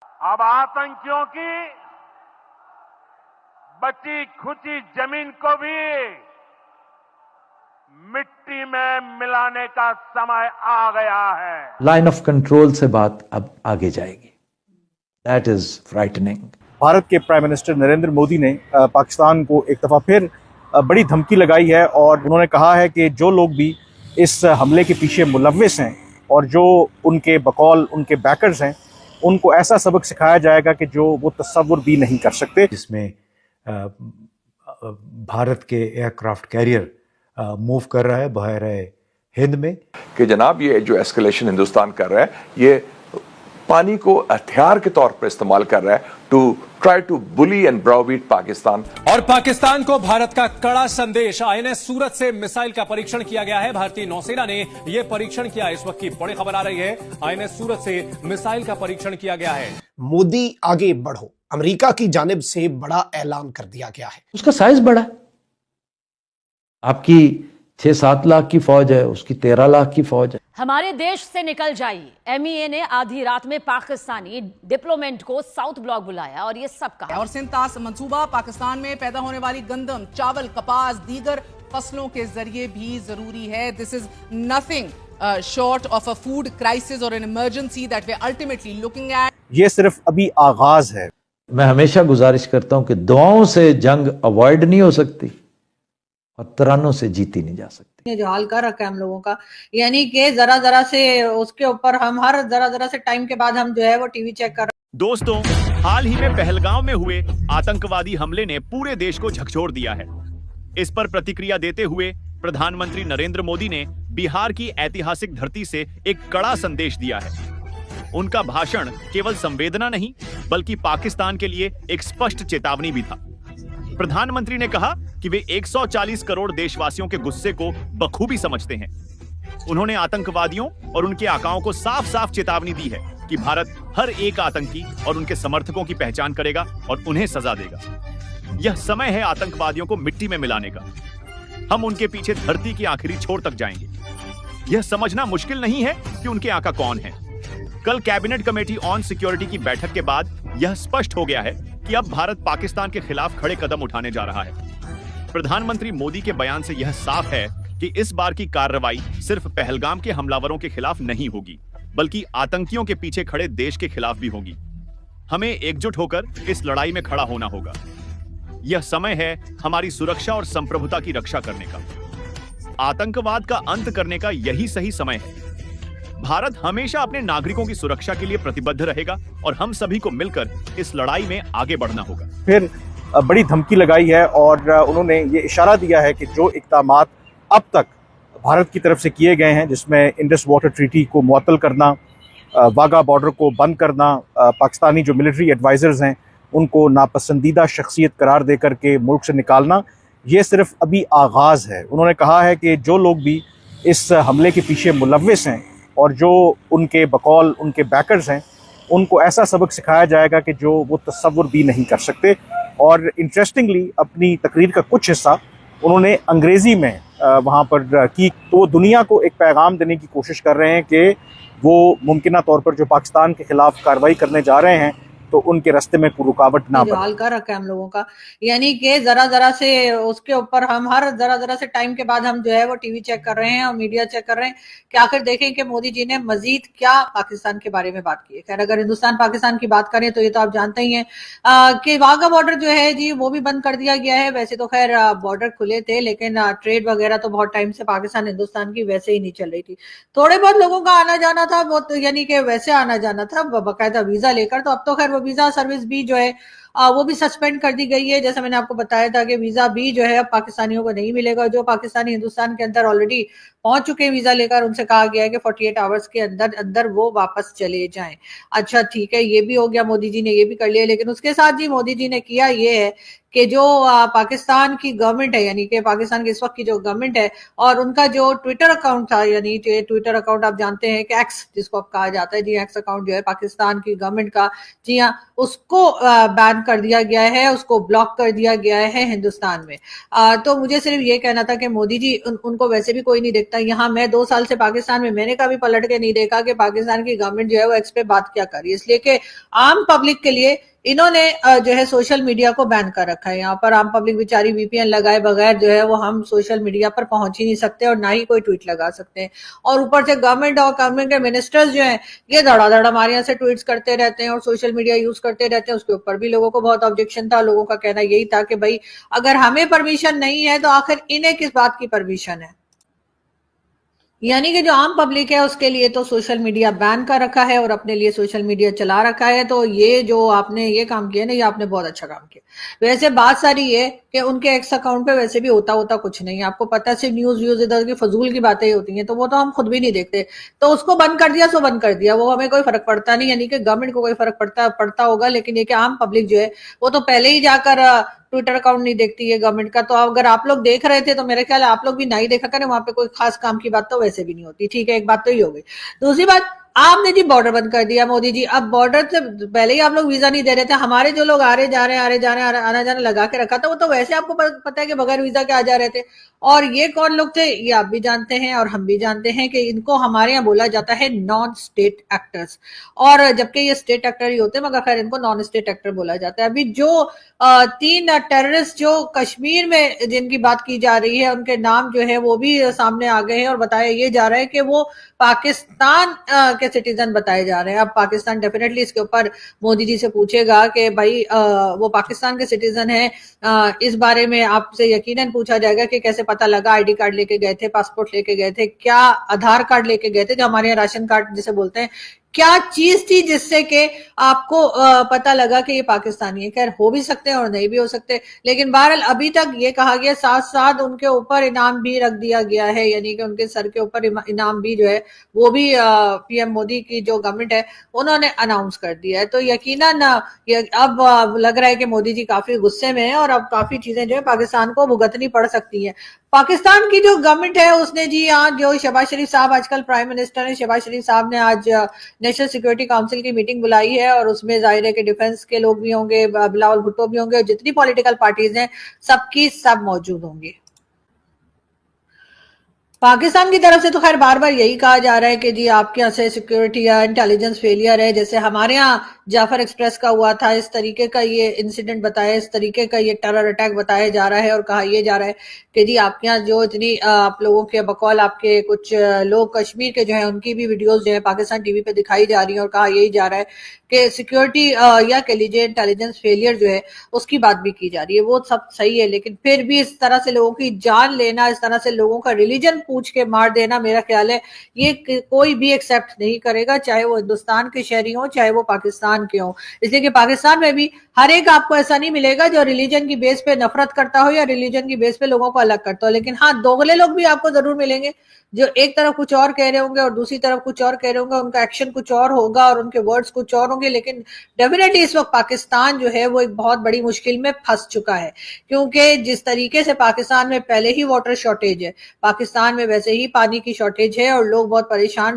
अब आतंकियों की बची खुची जमीन को भी मिट्टी में मिलाने का समय आ गया है। लाइन ऑफ कंट्रोल से बात अब आगे जाएगी। That is frightening. भारत के प्राइम मिनिस्टर नरेंद्र मोदी ने पाकिस्तान को एक दफा फिर बड़ी धमकी लगाई है और उन्होंने कहा है कि जो लोग भी इस हमले के पीछे मुलव्विस हैं और जो उनके बकौल उनके बैकर्स हैं, उनको ऐसा सबक सिखाया जाएगा कि जो वो तस्वुर भी नहीं कर सकते। जिसमें भारत के एयरक्राफ्ट कैरियर मूव कर रहा है बहरे हिंद में कि जनाब ये जो एस्केलेशन हिंदुस्तान कर रहा है ये पानी को हथियार के तौर पर इस्तेमाल कर रहा है to try to bully and browbeat Pakistan. और पाकिस्तान को भारत का कड़ा संदेश। आईएनएस सूरत से मिसाइल का परीक्षण किया गया है। भारतीय नौसेना ने यह परीक्षण किया। इस वक्त की बड़ी खबर आ रही है, आईएनएस सूरत से मिसाइल का परीक्षण किया गया है। मोदी आगे बढ़ो, अमेरिका की जानिब से बड़ा ऐलान कर दिया गया है। उसका साइज बड़ा है। आपकी 6-7 लाख की फौज है, उसकी 13 लाख की फौज है। हमारे देश से निकल जाइए। एमईए ने आधी रात में पाकिस्तानी डिप्लोमेट को साउथ ब्लॉक बुलाया और ये सब कहा। और सिंतास मंसूबा पाकिस्तान में पैदा होने वाली गंदम, चावल, कपास, दीगर फसलों के जरिए भी जरूरी है। This is nothing short of a food crisis और an emergency that we ultimately looking at. ये सिर्फ अभी आगाज है। मैं हमेशा गुजारिश करता हूं कि दुआओं से जंग अवॉइड नहीं हो सकती और तरानों से जीती नहीं जा सकती। ये जो हाल कर रखा है हम लोगों का, यानी कि जरा जरा से उसके ऊपर हम हर जरा जरा से टाइम के बाद हम जो है वो टीवी चेक कर रहे हैं। दोस्तों, हाल ही में पहलगांव में हुए आतंकवादी हमले ने पूरे देश को झकझोर दिया है। इस पर प्रतिक्रिया देते हुए प्रधानमंत्री नरेंद्र मोदी ने बिहार की ऐतिहासिक धरती से एक कड़ा संदेश दिया है। उनका भाषण केवल संवेदना नहीं बल्कि पाकिस्तान के लिए एक स्पष्ट चेतावनी भी था। प्रधानमंत्री ने कहा कि वे 140 करोड़ देशवासियों के गुस्से को बखूबी समझते हैं। उन्होंने आतंकवादियों और उनके आकाओं को साफ साफ चेतावनी दी है कि भारत हर एक आतंकी और उनके समर्थकों की पहचान करेगा और उन्हें सजा देगा। यह समय है आतंकवादियों को मिट्टी में मिलाने का। हम उनके पीछे धरती की आखिरी छोर तक जाएंगे। यह समझना मुश्किल नहीं है कि उनके आका कौन है। कल कैबिनेट कमेटी ऑन सिक्योरिटी की बैठक के बाद यह स्पष्ट हो गया है कि अब भारत पाकिस्तान के खिलाफ खड़े कदम उठाने जा रहा है। प्रधानमंत्री मोदी के बयान से यह साफ है कि इस बार की कार्रवाई सिर्फ पहलगाम के हमलावरों के खिलाफ नहीं होगी बल्कि आतंकियों के पीछे खड़े देश के खिलाफ भी होगी। हमें एकजुट होकर इस लड़ाई में खड़ा होना होगा। यह समय है हमारी सुरक्षा और संप्रभुता की रक्षा करने का। आतंकवाद का अंत करने का यही सही समय है। भारत हमेशा अपने नागरिकों की सुरक्षा के लिए प्रतिबद्ध रहेगा और हम सभी को मिलकर इस लड़ाई में आगे बढ़ना होगा। फिर बड़ी धमकी लगाई है और उन्होंने ये इशारा दिया है कि जो इक़दामात अब तक भारत की तरफ से किए गए हैं, जिसमें इंडस वाटर ट्रीटी को मुअत्तल करना, वाघा बॉर्डर को बंद करना, पाकिस्तानी जो मिलिट्री एडवाइजर्स हैं उनको नापसंदीदा शख्सियत करार दे करके मुल्क से निकालना, ये सिर्फ अभी आगाज़ है। उन्होंने कहा है कि जो लोग भी इस हमले के पीछे मुलव्विस हैं और जो उनके बकौल उनके बैकर्स हैं, उनको ऐसा सबक सिखाया जाएगा कि जो वो तस्वुर भी नहीं कर सकते। और इंटरेस्टिंगली अपनी तकरीर का कुछ हिस्सा उन्होंने अंग्रेज़ी में वहाँ पर की, तो दुनिया को एक पैगाम देने की कोशिश कर रहे हैं कि वो मुमकिना तौर पर जो पाकिस्तान के खिलाफ कार्रवाई करने जा रहे हैं तो उनके रास्ते में कोई रुकावट ना जो हाल कर रखा है हम लोगों का, यानी कि जरा जरा से उसके ऊपर हम हर जरा जरा से टाइम के बाद हम जो है वो टीवी चेक कर रहे हैं और मीडिया चेक कर रहे हैं कि आखिर देखें कि मोदी जी ने मजीद क्या पाकिस्तान के बारे में बात की है। खैर, अगर हिंदुस्तान पाकिस्तान की बात करें तो ये तो आप जानते ही हैं कि वाघा बॉर्डर जो है जी वो भी बंद कर दिया गया है। वैसे तो खैर बॉर्डर खुले थे, लेकिन ट्रेड वगैरह तो बहुत टाइम से पाकिस्तान हिंदुस्तान की वैसे ही नहीं चल रही थी। थोड़े बहुत लोगों का आना जाना था, बहुत यानी कि वैसे आना जाना था बाकायदा वीजा लेकर। तो अब तो खैर वो वीजा सर्विस भी जो है वो भी सस्पेंड कर दी गई है। जैसा मैंने आपको बताया था कि वीजा भी जो है अब पाकिस्तानियों को नहीं मिलेगा। जो पाकिस्तानी हिंदुस्तान के अंदर ऑलरेडी पहुंच चुके हैं वीजा लेकर, उनसे कहा गया है कि 48 आवर्स के अंदर अंदर वो वापस चले जाएं। अच्छा ठीक है, ये भी हो गया, मोदी जी ने ये भी कर लिया। लेकिन उसके साथ जी मोदी जी ने किया ये है कि जो पाकिस्तान की गवर्नमेंट है, यानी कि पाकिस्तान की इस वक्त की जो गवर्नमेंट है, और उनका जो ट्विटर अकाउंट था, यानी ट्विटर अकाउंट आप जानते हैं कि एक्स जिसको अब कहा जाता है जी, एक्स अकाउंट जो है पाकिस्तान की गवर्नमेंट का, जी हाँ, उसको बैन बैन कर दिया गया है, उसको ब्लॉक कर दिया गया है हिंदुस्तान में। तो मुझे सिर्फ ये कहना था कि मोदी जी उनको वैसे भी कोई नहीं देखता। यहाँ मैं 2 साल से पाकिस्तान में, मैंने कभी पलट के नहीं देखा कि पाकिस्तान की गवर्नमेंट जो है वो एक्स पे बात क्या कर रही है, इसलिए कि आम पब्लिक के लिए इन्होंने जो है सोशल मीडिया को बैन कर रखा है। यहाँ पर आम पब्लिक बेचारी VPN लगाए बगैर जो है वो हम सोशल मीडिया पर पहुंच ही नहीं सकते और ना ही कोई ट्वीट लगा सकते हैं। और ऊपर से गवर्नमेंट और गवर्नमेंट के मिनिस्टर्स जो हैं ये धड़ाधड़ हमारे यहाँ से ट्वीट्स करते रहते हैं और सोशल मीडिया यूज करते रहते हैं। उसके ऊपर भी लोगों को बहुत ऑब्जेक्शन था। लोगों का कहना यही था कि भाई अगर हमें परमिशन नहीं है तो आखिर इन्हें किस बात की परमिशन है। यानी कि जो आम पब्लिक है उसके लिए तो सोशल मीडिया बैन कर रखा है और अपने लिए सोशल मीडिया चला रखा है। तो ये जो आपने ये काम किया ना, ये आपने बहुत अच्छा काम किया। वैसे बात सारी है कि उनके एक्स अकाउंट पे वैसे भी होता कुछ नहीं है। आपको पता है सिर्फ न्यूज इधर की फजूल की बातें ही होती हैं, तो वो तो हम खुद भी नहीं देखते। तो उसको बंद कर दिया सो बंद कर दिया, वो हमें कोई फर्क पड़ता नहीं। यानी कि गवर्नमेंट को कोई फर्क पड़ता होगा, लेकिन ये कि आम पब्लिक जो है वो तो पहले ही जाकर ट्विटर अकाउंट नहीं देखती है गवर्नमेंट का। तो अगर आप लोग देख रहे थे तो मेरे ख्याल आप लोग भी नहीं देखा करें, वहां पे कोई खास काम की बात तो वैसे भी नहीं होती। ठीक है, एक बात तो ही हो गई। दूसरी बात, आपने जी बॉर्डर बंद कर दिया मोदी जी। अब बॉर्डर से पहले ही आप लोग वीजा नहीं दे रहे थे। हमारे जो लोग आने जाने आना जाना लगा के रखा था वो तो वैसे आपको पता है कि बगैर वीजा के आ जा रहे थे। और ये कौन लोग थे ये आप भी जानते हैं और हम भी जानते हैं कि इनको हमारे यहाँ बोला जाता है नॉन स्टेट एक्टर्स, और जबकि ये स्टेट एक्टर ही होते हैं मगर खैर इनको नॉन स्टेट एक्टर बोला जाता है। अभी जो 3 टेररिस्ट जो कश्मीर में जिनकी बात की जा रही है उनके नाम जो है वो भी सामने आ गए हैं और बताया ये जा रहा है कि वो पाकिस्तान के सिटीजन बताए जा रहे हैं। अब पाकिस्तान डेफिनेटली इसके ऊपर मोदी जी से पूछेगा कि भाई वो पाकिस्तान के सिटीजन है। इस बारे में आपसे यकीनन पूछा जाएगा कि कैसे पता लगा, आईडी कार्ड लेके गए थे, पासपोर्ट लेके गए थे, क्या आधार कार्ड लेके गए थे, जो हमारे यहाँ राशन कार्ड जिसे बोलते हैं, क्या चीज थी जिससे कि आपको पता लगा कि ये पाकिस्तानी है। खैर हो भी सकते हैं और नहीं भी हो सकते, लेकिन बहरहाल अभी तक ये कहा गया, साथ साथ उनके ऊपर इनाम भी रख दिया गया है। यानी कि उनके सर के ऊपर इनाम भी जो है वो भी PM मोदी की जो गवर्नमेंट है उन्होंने अनाउंस कर दिया है। तो यकीनन अब लग रहा है कि मोदी जी काफी गुस्से में है और अब काफी चीजें जो है पाकिस्तान को भुगतनी पड़ सकती है। पाकिस्तान की जो गवर्नमेंट है उसने जी आज जो शहबाज शरीफ साहब आजकल प्राइम मिनिस्टर है, शहबाज शरीफ साहब ने आज नेशनल सिक्योरिटी काउंसिल की मीटिंग बुलाई है और उसमें जाहिर है कि डिफेंस के लोग भी होंगे, बिलावल भुट्टो भी होंगे, जितनी पॉलिटिकल पार्टीज हैं सबकी सब मौजूद होंगी। पाकिस्तान की तरफ से तो खैर बार बार यही कहा जा रहा है कि जी आपके यहाँ से सिक्योरिटी या इंटेलिजेंस फेलियर है। जैसे हमारे यहाँ जाफर एक्सप्रेस का हुआ था, इस तरीके का ये इंसिडेंट बताया, इस तरीके का ये टेरर अटैक बताया जा रहा है और कहा यह जा रहा है कि जी आपके यहाँ जो इतनी आप लोगों के बकौल आपके कुछ लोग कश्मीर के जो है उनकी भी वीडियोस जो है पाकिस्तान टीवी पे दिखाई जा रही है और कहा यही जा रहा है कि सिक्योरिटी या कह लीजिए इंटेलिजेंस फेलियर जो है उसकी बात भी की जा रही है। वो सब सही है, लेकिन फिर भी इस तरह से लोगों की जान लेना, इस तरह से लोगों का रिलीजन पूछ के मार देना, मेरा ख्याल है ये कोई भी एक्सेप्ट नहीं करेगा, चाहे वो हिंदुस्तान के शहरी हो चाहे वो पाकिस्तान के हो। इसलिए कि पाकिस्तान में भी हर एक आपको ऐसा नहीं मिलेगा जो रिलीजन की बेस पे नफरत करता हो या रिलीजन की बेस पे लोगों को अलग करता हो, लेकिन हाँ दोगले लोग भी आपको जरूर मिलेंगे जो एक तरफ कुछ और कह रहे होंगे और दूसरी तरफ कुछ और कह रहे होंगे, उनका एक्शन कुछ और होगा और उनके वर्ड्स कुछ और होंगे। लेकिन डेफिनेटली इस वक्त पाकिस्तान जो है वो एक बहुत बड़ी मुश्किल में फंस चुका है, क्योंकि जिस तरीके से पाकिस्तान में पहले ही वाटर शॉर्टेज है, पाकिस्तान में वैसे ही पानी की शॉर्टेज है और लोग बहुत परेशान